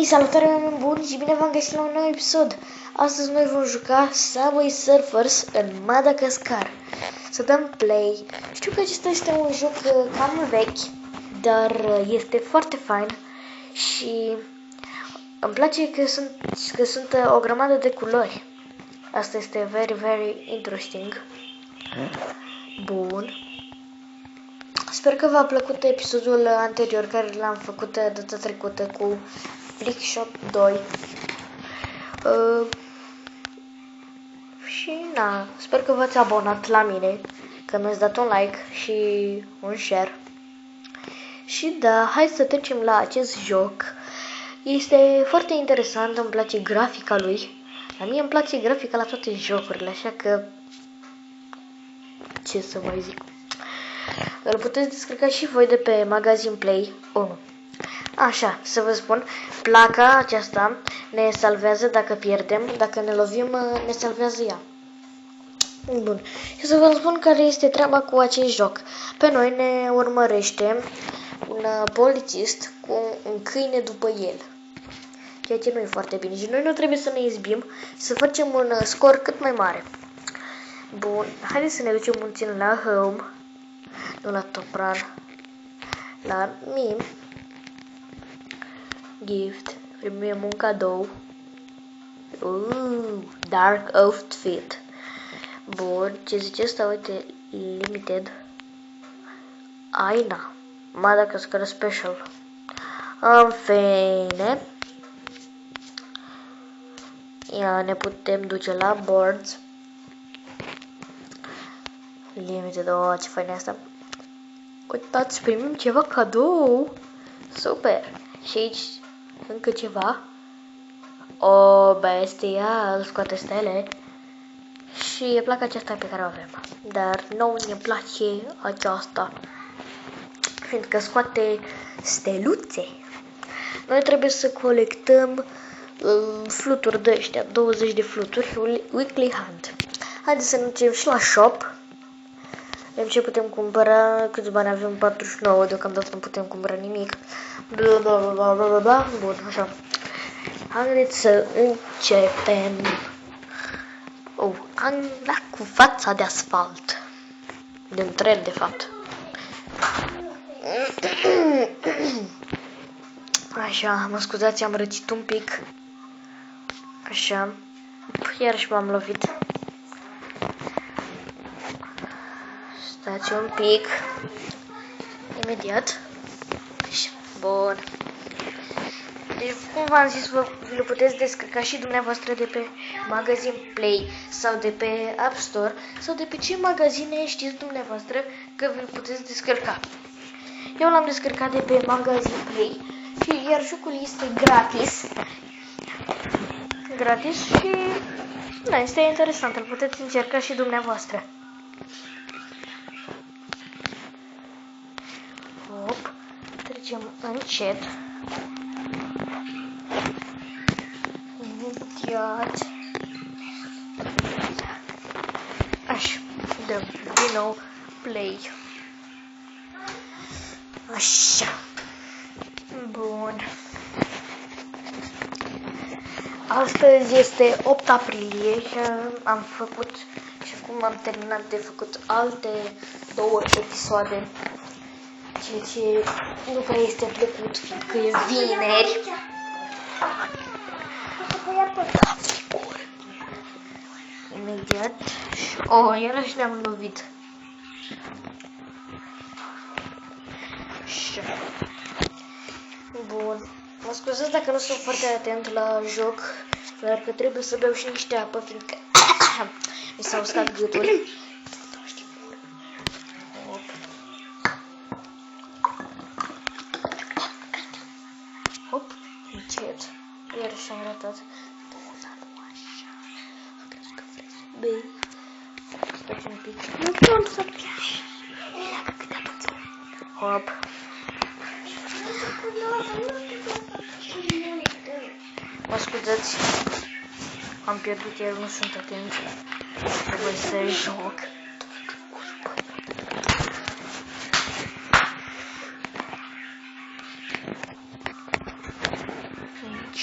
Salutare, oameni buni, și bine v-am găsit la un nou episod. Astăzi noi vom juca Subway Surfers în Madagascar. Să dăm play. Știu că acesta este un joc cam vechi, dar este foarte fain și îmi place că sunt o grămadă de culori. Asta este very interesting. Bun. Sper că v-a plăcut episodul anterior care l-am făcut data trecută cu Flickshot 2. Și na, sper că v-ați abonat la mine, că mi-ați dat un like și un share. Și da, hai să trecem la acest joc. Este foarte interesant, îmi place grafica lui. La mie îmi place grafica la toate jocurile, așa că ce să mai zic. Îl puteți descărca și voi de pe Magazine Play 1. Așa, să vă spun, placa aceasta ne salvează dacă pierdem, dacă ne lovim, ne salvează ea. Bun, și să vă spun care este treaba cu acest joc. Pe noi ne urmărește un polițist cu un câine după el, ceea ce nu e foarte bine și noi nu trebuie să ne izbim, să facem un scor cât mai mare. Bun, haideți să ne ducem puțin la Home, nu la Top Run, la Meme. Gift, primim un cadou. Dark outfit. Bun, ce zice asta? Uite, limited. Aina, Madagascar special. În fine, ia ne putem duce la boards. Limited, ce fain asta. Uitați, primim ceva cadou. Super. Și aici încă ceva. O bestial, scoate stele. Și e placa aceasta pe care o avem. Dar nouă ne place aceasta, fiindcă scoate steluțe. Noi trebuie să colectăm fluturi de ăștia, 20 de fluturi, weekly hunt. Haideți să ne ducem și la shop. Vedem ce putem cumpăra, câți bani avem, 49, deocamdată nu putem cumpăra nimic. Bun, așa. Haideți să începem. Am dat cu fața de asfalt. Din tren, de fapt. Așa, mă scuzați, am răcit un pic. Așa. Iarăși m-am lovit. Stați un pic. Imediat. Așa. Bun. Deci, cum v-am zis, vi-l puteți descărca și dumneavoastră de pe Magazine Play sau de pe App Store sau de pe ce magazine știți dumneavoastră că vi-l puteți descărca. Eu l-am descărcat de pe Magazine Play și iar jocul este gratis. Gratis și da, este interesant, îl puteți încerca și dumneavoastră. Hop, trecem încet. Imediat. Așa, dăm din nou play. Așa. Bun. Astăzi este 8 aprilie și am făcut și acum am terminat de făcut alte 2 episoade. Ceea ce nu prea este plăcut, fiindcă e vineri. Imediat. Iarăși ne-am lovit. Așa. Bun. Mă scuzați dacă nu sunt foarte atent la joc, dar că trebuie să beau și niște apă, fiindcă mi s-a uscat gâtul. Hop, încet. Iarăși am ratat. Băi, stați un pic. Nu vreau să pleci. Hop. Mă scuzați, am pierdut, iar nu sunt atent. Trebuie să joc.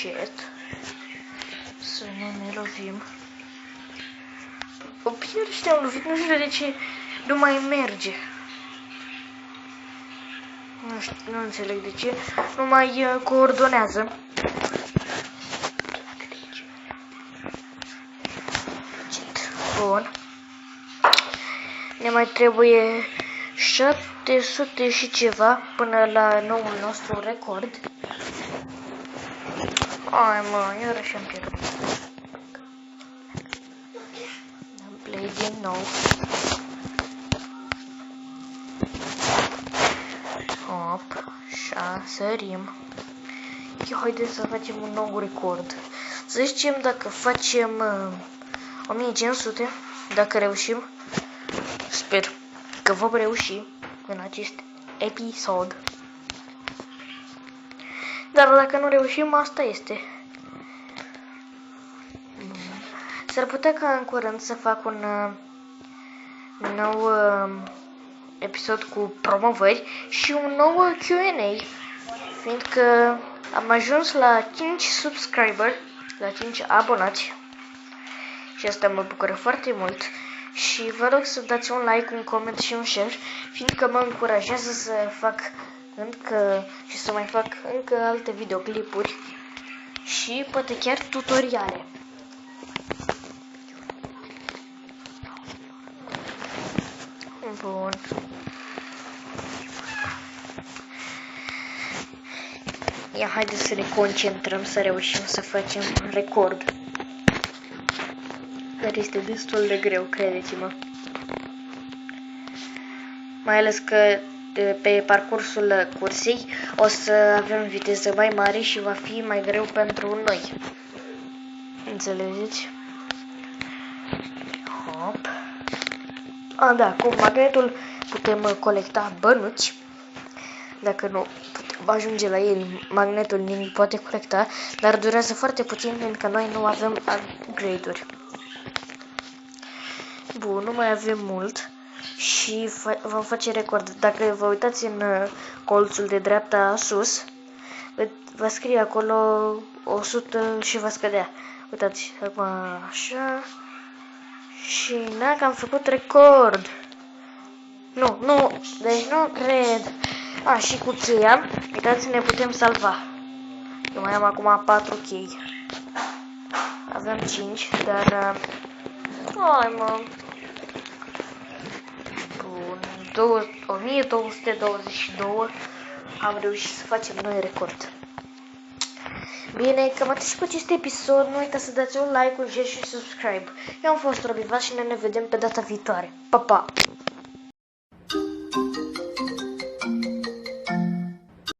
încet. Să nu ne lovim. O bine am lovit, nu știu de ce nu mai merge. Nu înțeleg de ce. Nu mai coordonează. Bun. Ne mai trebuie 700 și ceva până la noul nostru record. Ai mă, iarăși am pierdut. Am play din nou. Hop, așa, sărim. Haideți să facem un nou record. Să zicem dacă facem 1500, dacă reușim. Sper că vom reuși în acest episod. Dar dacă nu reușim, asta este. S-ar putea ca în curând să fac un nou episod cu promovări și un nou Q&A, fiindcă am ajuns la 5 subscriberi, la 5 abonați și asta mă bucură foarte mult. Și vă rog să dați un like, un coment și un share, fiindcă mă încurajează să fac încă și să mai fac încă alte videoclipuri și poate chiar tutoriale. Bun. Ia, haideți să ne concentrăm să reușim să facem record. Dar este destul de greu, credeți-mă. Mai ales că pe parcursul cursei o să avem viteză mai mare și va fi mai greu pentru noi. Înțelegeți? Hop. Da, cu magnetul putem colecta bănuți. Dacă nu putem ajunge la el, magnetul ne poate colecta, dar durează foarte puțin pentru că noi nu avem upgrade-uri. Bun, nu mai avem mult și vom face record. Dacă vă uitați în colțul de dreapta sus, va scrie acolo 100 și va scădea. Uitați, acum așa. Și că am făcut record. Nu, deci nu cred. Și cu cheia, uitați, ne putem salva. Eu mai am acum 4 chei. Avem 5, dar... Hai mă. Bun, 1222. Am reușit să facem noi record. Bine, cam atât și cu acest episod. Nu uitați să dați un like, un share și subscribe. Eu am fost Robiva și ne vedem pe data viitoare. Pa, pa!